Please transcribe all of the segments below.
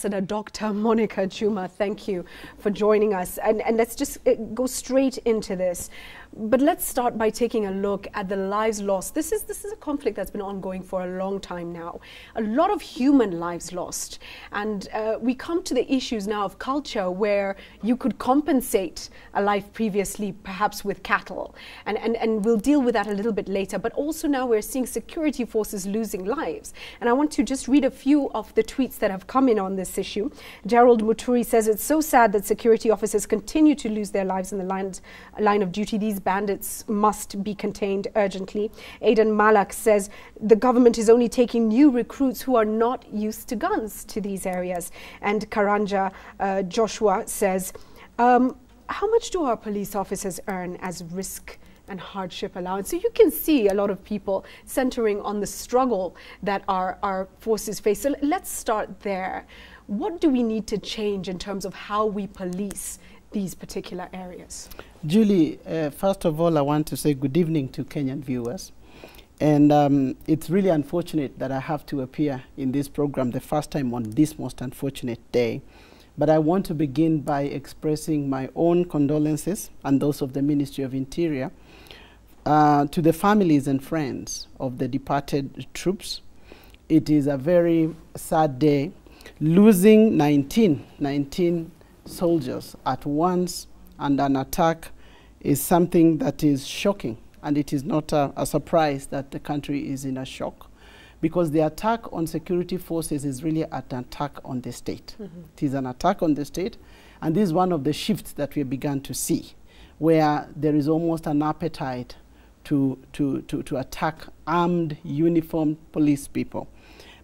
Ambassador Dr. Monica Juma, thank you for joining us. And let's just go straight into this. But let's start by taking a look at the lives lost. This is a conflict that's been ongoing for a long time now. A lot of human lives lost. And we come to the issues now of culture where you could compensate a life previously perhaps with cattle. And we'll deal with that a little bit later. But also now we're seeing security forces losing lives. And I want to just read a few of the tweets that have come in on this issue. Gerald Muturi says, it's so sad that security officers continue to lose their lives in the line of duty. These bandits must be contained urgently. Aidan Malak says the government is only taking new recruits who are not used to guns to these areas. And Karanja Joshua says, how much do our police officers earn as risk and hardship allowance? So you can see a lot of people centering on the struggle that our forces face. So let's start there. What do we need to change in terms of how we police these particular areas? Julie, first of all, I want to say good evening to Kenyan viewers. And it's really unfortunate that I have to appear in this program the first time on this most unfortunate day. But I want to begin by expressing my own condolences and those of the Ministry of Interior to the families and friends of the departed troops. It is a very sad day. Losing 19 soldiers at once and an attack is something that is shocking, and it is not a surprise that the country is in a shock, because the attack on security forces is really an attack on the state. It is an attack on the state, and this is one of the shifts that we have begun to see, where there is almost an appetite to attack armed, uniformed police people.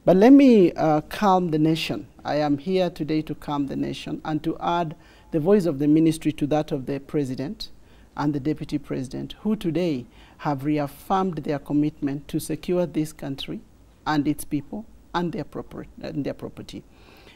But let me calm the nation. I am here today to calm the nation and to add the voice of the ministry to that of the president and the deputy president, who today have reaffirmed their commitment to secure this country and its people and their property.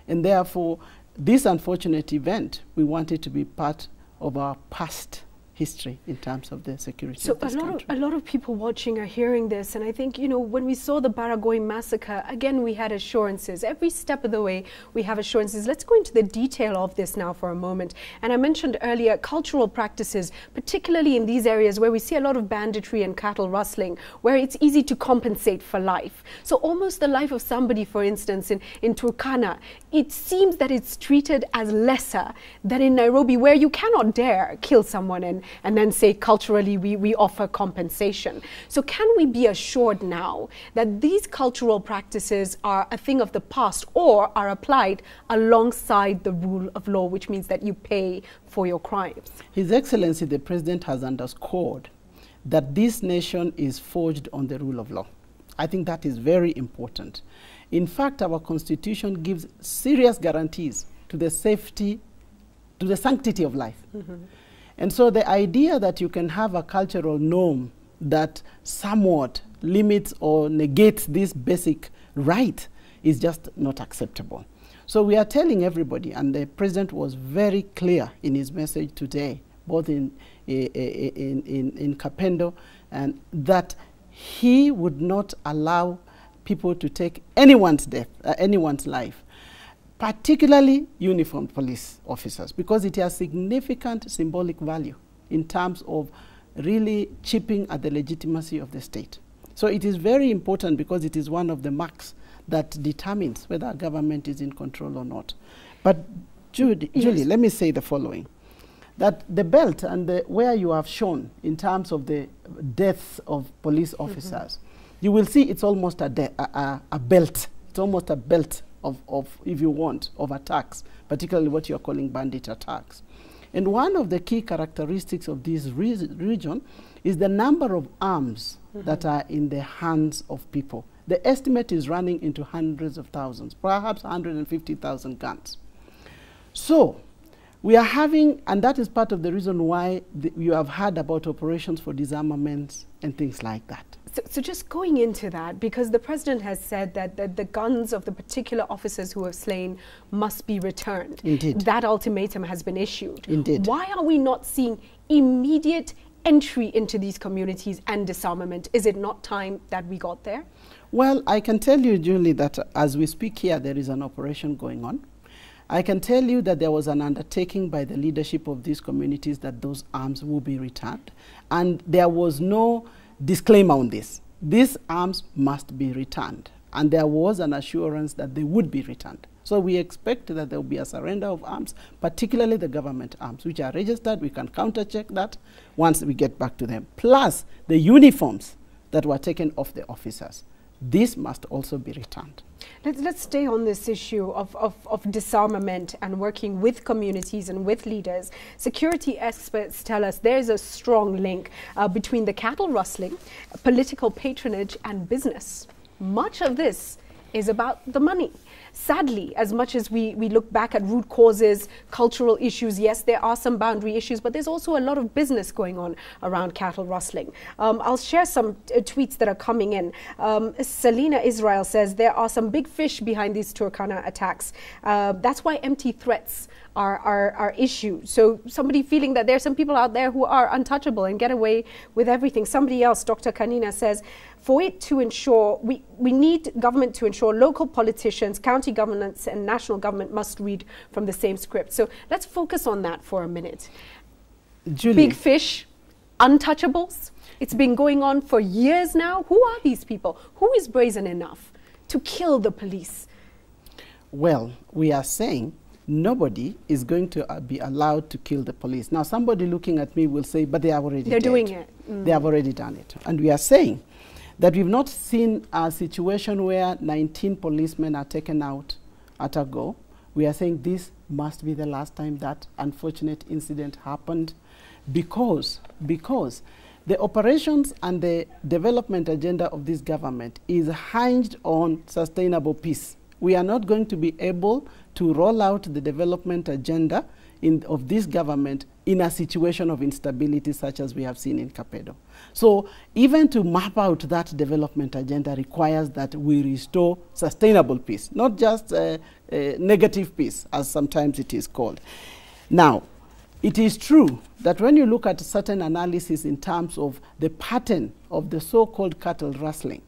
And therefore, this unfortunate event, we want it to be part of our past history in terms of the security of this country. A lot of people watching are hearing this, and I think, you know, when we saw the Baragoy massacre, again, we had assurances. Every step of the way, we have assurances. Let's go into the detail of this now for a moment. And I mentioned earlier cultural practices, particularly in these areas where we see a lot of banditry and cattle rustling, where it's easy to compensate for life. So almost the life of somebody, for instance, in Turkana, it seems that it's treated as lesser than in Nairobi, where you cannot dare kill someone and then say culturally we offer compensation. So can we be assured now that these cultural practices are a thing of the past or are applied alongside the rule of law, which means that you pay for your crimes? His Excellency, the President, has underscored that this nation is forged on the rule of law. I think that is very important. In fact, our Constitution gives serious guarantees to the safety, to the sanctity of life. And so the idea that you can have a cultural norm that somewhat limits or negates this basic right is just not acceptable. So we are telling everybody, and the President was very clear in his message today, both in Kapendo, and that he would not allow people to take anyone's death, anyone's life, particularly uniformed police officers, because it has significant symbolic value in terms of really chipping at the legitimacy of the state. So it is very important because it is one of the marks that determines whether a government is in control or not. But Julie, let me say the following, that the belt and where you have shown in terms of the deaths of police officers, you will see it's almost a belt. It's almost a belt of, if you want, of attacks, particularly what you're calling bandit attacks. And one of the key characteristics of this region is the number of arms that are in the hands of people. The estimate is running into hundreds of thousands, perhaps 150,000 guns. So we are having, and that is part of the reason why you have heard about operations for disarmaments and things like that. So just going into that, because the President has said that the guns of the particular officers who have slain must be returned. Indeed. That ultimatum has been issued. Indeed. Why are we not seeing immediate entry into these communities and disarmament? Is it not time that we got there? Well, I can tell you, Julie, that as we speak here, there is an operation going on. I can tell you that there was an undertaking by the leadership of these communities that those arms will be returned. And there was no disclaimer on this. These arms must be returned. And there was an assurance that they would be returned. So we expect that there will be a surrender of arms, particularly the government arms, which are registered. We can counter-check that once we get back to them. Plus the uniforms that were taken off the officers. This must also be returned. Let's stay on this issue of disarmament and working with communities and with leaders. Security experts tell us there is a strong link between the cattle rustling, political patronage and business. Much of this is about the money. Sadly, as much as we look back at root causes, cultural issues, yes, there are some boundary issues, but there's also a lot of business going on around cattle rustling. I'll share some tweets that are coming in. Selina Israel says there are some big fish behind these Turkana attacks. That's why empty threats are issues. So somebody feeling that there are some people out there who are untouchable and get away with everything. Somebody else, Dr. Kathina, says, for it to ensure, we need government to ensure local politicians, county governments and national government must read from the same script. So let's focus on that for a minute. Julie. Big fish, untouchables. It's been going on for years now. Who are these people? Who is brazen enough to kill the police? Well, we are saying nobody is going to be allowed to kill the police. Now, somebody looking at me will say, but they are already They're dead. doing it. They have already done it. And we are saying that we've not seen a situation where 19 policemen are taken out at a go. We are saying this must be the last time that unfortunate incident happened because the operations and the development agenda of this government is hinged on sustainable peace. We are not going to be able to roll out the development agenda of this government in a situation of instability such as we have seen in Kapedo. So even to map out that development agenda requires that we restore sustainable peace, not just negative peace, as sometimes it is called. Now, it is true that when you look at certain analysis in terms of the pattern of the so-called cattle rustling,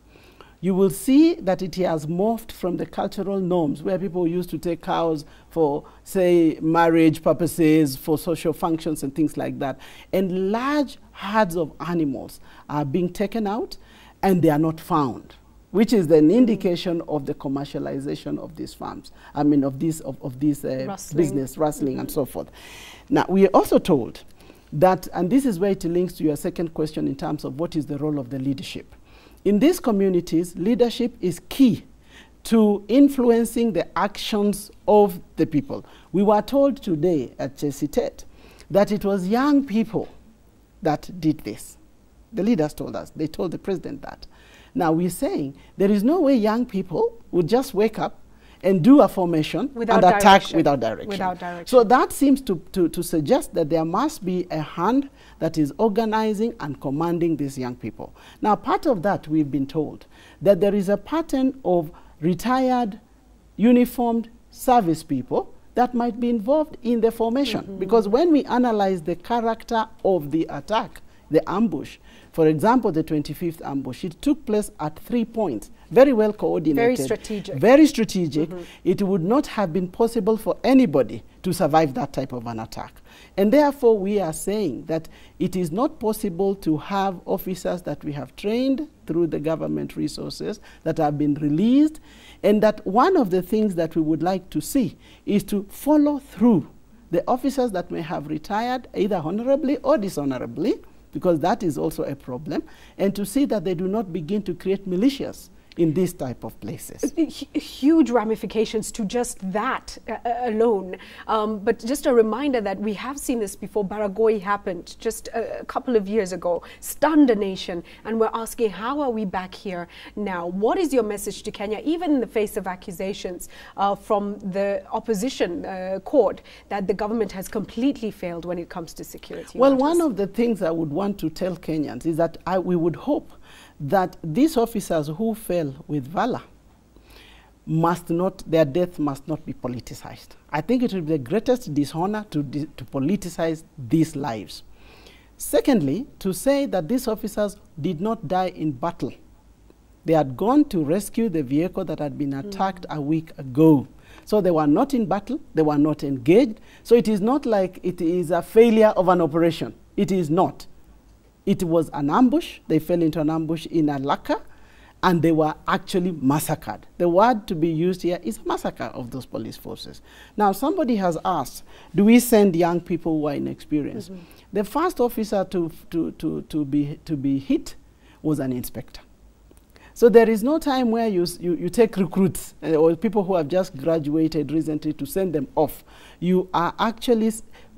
you will see that it has morphed from the cultural norms where people used to take cows for, say, marriage purposes, for social functions and things like that. And large herds of animals are being taken out and they are not found, which is an indication of the commercialization of these farms, I mean, of this business, rustling and so forth. Now, we are also told that, and this is where it links to your second question in terms of what is the role of the leadership. In these communities, leadership is key to influencing the actions of the people. We were told today at Chesitet that it was young people that did this. The leaders told us, they told the president that. Now we're saying there is no way young people would just wake up and do a formation and attack without direction. So that seems to suggest that there must be a hand that is organizing and commanding these young people. Now, part of that, we've been told that there is a pattern of retired, uniformed service people that might be involved in the formation. Because when we analyze the character of the attack, the ambush, for example, the 25th ambush, it took place at 3 points, very well coordinated. Very strategic. Very strategic. It would not have been possible for anybody to survive that type of an attack. And therefore, we are saying that it is not possible to have officers that we have trained through the government resources that have been released, and that one of the things that we would like to see is to follow through the officers that may have retired either honorably or dishonorably, because that is also a problem, and to see that they do not begin to create militias in these type of places. Huge ramifications to just that alone. But just a reminder that we have seen this before. Baragoi happened just a couple of years ago, stunned a nation, and we're asking, how are we back here now? What is your message to Kenya, even in the face of accusations from the opposition court that the government has completely failed when it comes to security Well, matters? one of the things I would want to tell Kenyans is that we would hope that these officers who fell with valor must not, their death must not be politicized. I think it would be the greatest dishonor to politicize these lives. Secondly, to say that these officers did not die in battle. They had gone to rescue the vehicle that had been attacked a week ago. So they were not in battle, they were not engaged. So it is not like it is a failure of an operation. It is not. It was an ambush. They fell into an ambush in Alaka, and they were actually massacred. The word to be used here is massacre of those police forces. Now, somebody has asked, do we send young people who are inexperienced? Mm-hmm. The first officer to be hit was an inspector. So there is no time where you take recruits or people who have just graduated recently to send them off. You are actually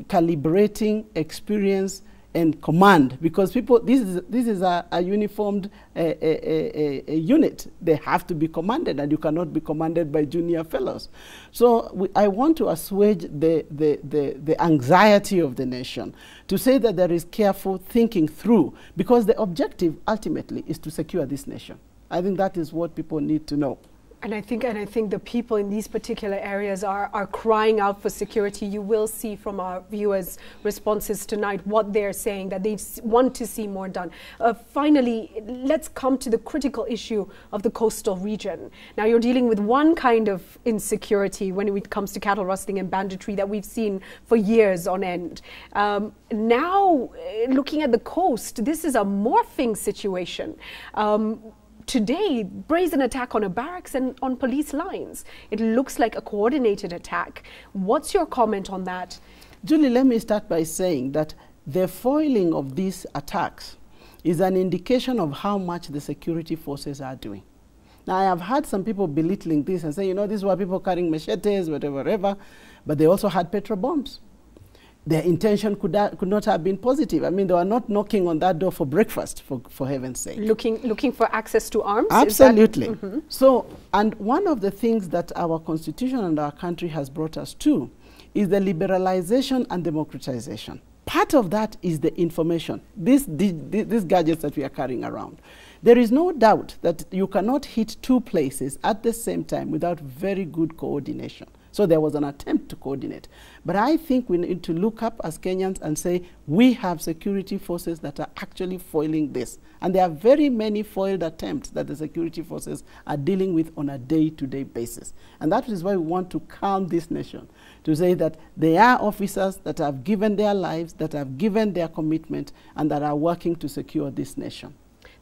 calibrating experience and command, because people, this is a uniformed a unit. They have to be commanded, and you cannot be commanded by junior fellows. So I want to assuage the anxiety of the nation, to say that there is careful thinking through, because the objective ultimately is to secure this nation. I think that is what people need to know. And I think the people in these particular areas are crying out for security. You will see from our viewers' responses tonight what they're saying, that they want to see more done. Finally, let's come to the critical issue of the coastal region. Now, you're dealing with one kind of insecurity when it comes to cattle rustling and banditry that we've seen for years on end. Now, looking at the coast, this is a morphing situation. Today, brazen attack on a barracks and on police lines. It looks like a coordinated attack. What's your comment on that? Julie, let me start by saying that the foiling of these attacks is an indication of how much the security forces are doing. Now, I have heard some people belittling this and say, you know, these were people carrying machetes, whatever, but they also had petrol bombs. Their intention could not have been positive. I mean, they were not knocking on that door for breakfast, for heaven's sake. Looking for access to arms? Absolutely. Mm-hmm. So, and one of the things that our constitution and our country has brought us to is the liberalization and democratization. Part of that is the information, these gadgets that we are carrying around. There is no doubt that you cannot hit two places at the same time without very good coordination. So there was an attempt to coordinate. But I think we need to look up as Kenyans and say, we have security forces that are actually foiling this. And there are very many foiled attempts that the security forces are dealing with on a day-to-day basis. And that is why we want to calm this nation, to say that there are officers that have given their lives, that have given their commitment, and that are working to secure this nation.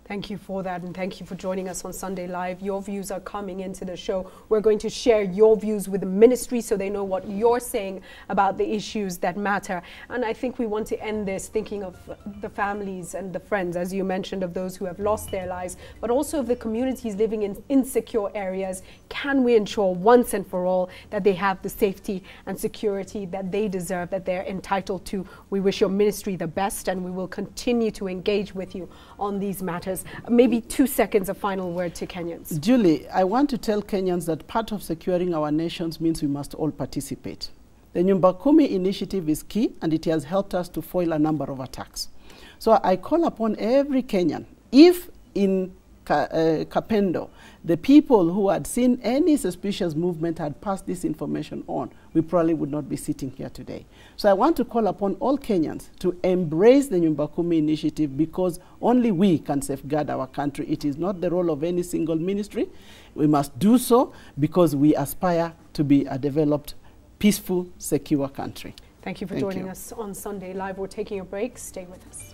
Thank you for that, and thank you for joining us on Sunday Live. Your views are coming into the show. We're going to share your views with the ministry so they know what you're saying about the issues that matter. And I think we want to end this thinking of the families and the friends, as you mentioned, of those who have lost their lives, but also of the communities living in insecure areas. Can we ensure once and for all that they have the safety and security that they deserve, that they're entitled to? We wish your ministry the best, and we will continue to engage with you on these matters. Maybe 2 seconds, a final word to Kenyans. Julie, I want to tell Kenyans that part of securing our nations means we must all participate. The Nyumba Kumi initiative is key, and it has helped us to foil a number of attacks. So I call upon every Kenyan, if in Kapendo, the people who had seen any suspicious movement had passed this information on, we probably would not be sitting here today. So I want to call upon all Kenyans to embrace the Nyumba Kumi initiative, because only we can safeguard our country. It is not the role of any single ministry. We must do so because we aspire to be a developed, peaceful, secure country. Thank you for joining us on Sunday Live. We're taking a break. Stay with us.